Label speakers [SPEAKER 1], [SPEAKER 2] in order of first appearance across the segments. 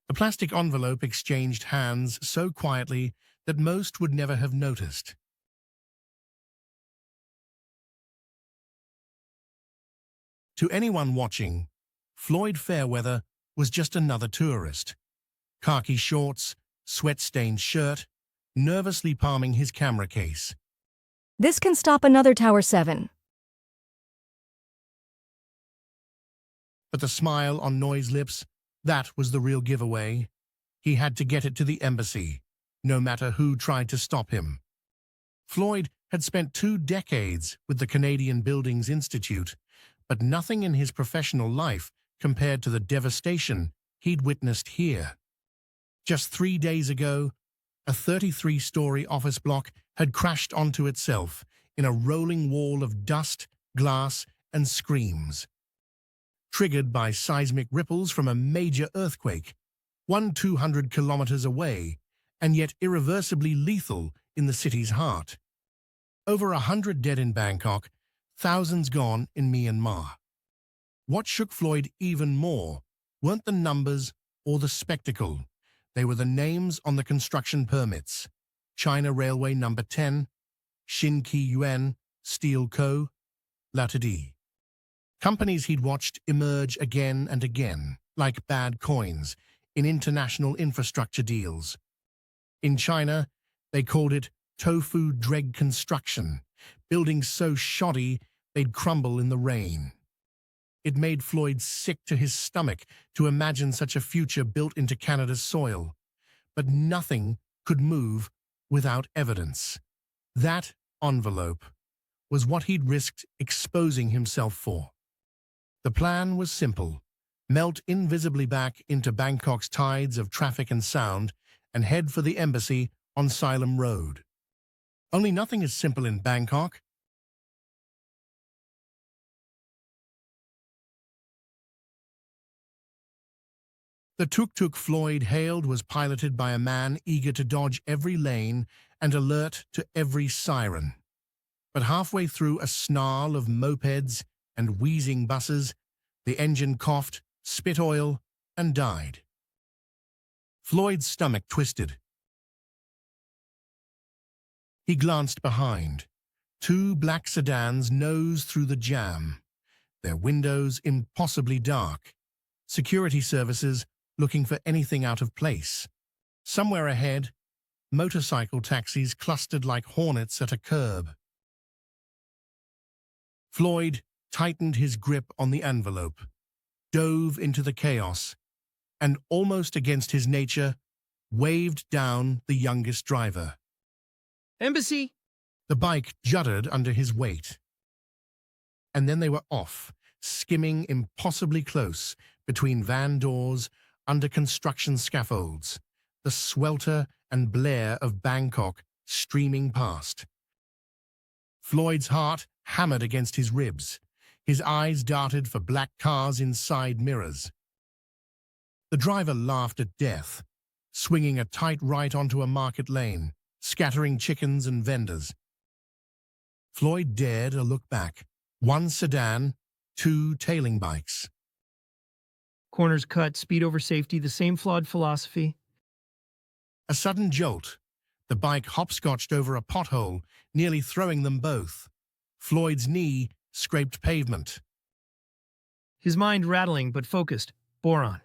[SPEAKER 1] The plastic envelope exchanged hands so quietly that most would never have noticed. To anyone watching, Floyd Fairweather was just another tourist. Khaki shorts, sweat-stained shirt, nervously palming his camera case.
[SPEAKER 2] This can stop another Tower 7.
[SPEAKER 1] But the smile on Noy's lips, that was the real giveaway. He had to get it to the embassy, no matter who tried to stop him. Floyd had spent 2 decades with the Canadian Buildings Institute, but nothing in his professional life compared to the devastation he'd witnessed here. Just 3 days ago, a 33-story office block had crashed onto itself in a rolling wall of dust, glass, and screams. Triggered by seismic ripples from a major earthquake, 200 kilometers away, and yet irreversibly lethal in the city's heart. Over 100 dead in Bangkok, thousands gone in Myanmar. What shook Floyd even more weren't the numbers or the spectacle. They were the names on the construction permits. China Railway Number 10, Shin Ki-yuan, Steel Co., Latadi. Companies he'd watched emerge again and again, like bad coins, in international infrastructure deals. In China, they called it Tofu Dreg construction, buildings so shoddy they'd crumble in the rain. It made Floyd sick to his stomach to imagine such a future built into Canada's soil. But nothing could move without evidence. That envelope was what he'd risked exposing himself for. The plan was simple: melt invisibly back into Bangkok's tides of traffic and sound and head for the embassy on Siloam Road. Only nothing is simple in Bangkok. The tuk-tuk Floyd hailed was piloted by a man eager to dodge every lane and alert to every siren. But halfway through a snarl of mopeds and wheezing buses, the engine coughed, spit oil, and died. Floyd's stomach twisted. He glanced behind. 2 black sedans nosed through the jam, their windows impossibly dark. Security services looking for anything out of place. Somewhere ahead, motorcycle taxis clustered like hornets at a curb. Floyd tightened his grip on the envelope, dove into the chaos, and almost against his nature, waved down the youngest driver.
[SPEAKER 3] Embassy!
[SPEAKER 1] The bike juddered under his weight. And then they were off, skimming impossibly close between van doors, under construction scaffolds, the swelter and blare of Bangkok streaming past. Floyd's heart hammered against his ribs. His eyes darted for black cars in side mirrors. The driver laughed at death, swinging a tight right onto a market lane, scattering chickens and vendors. Floyd dared a look back. 1 sedan, 2 tailing bikes.
[SPEAKER 3] Corners cut, speed over safety, the same flawed philosophy.
[SPEAKER 1] A sudden jolt. The bike hopscotched over a pothole, nearly throwing them both. Floyd's knee scraped pavement.
[SPEAKER 3] His mind rattling but focused. Boron.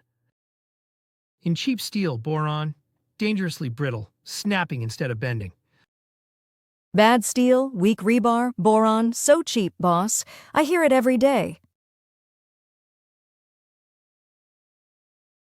[SPEAKER 3] In cheap steel, boron, dangerously brittle, snapping instead of bending.
[SPEAKER 2] Bad steel, weak rebar, boron, so cheap, boss. I hear it every day.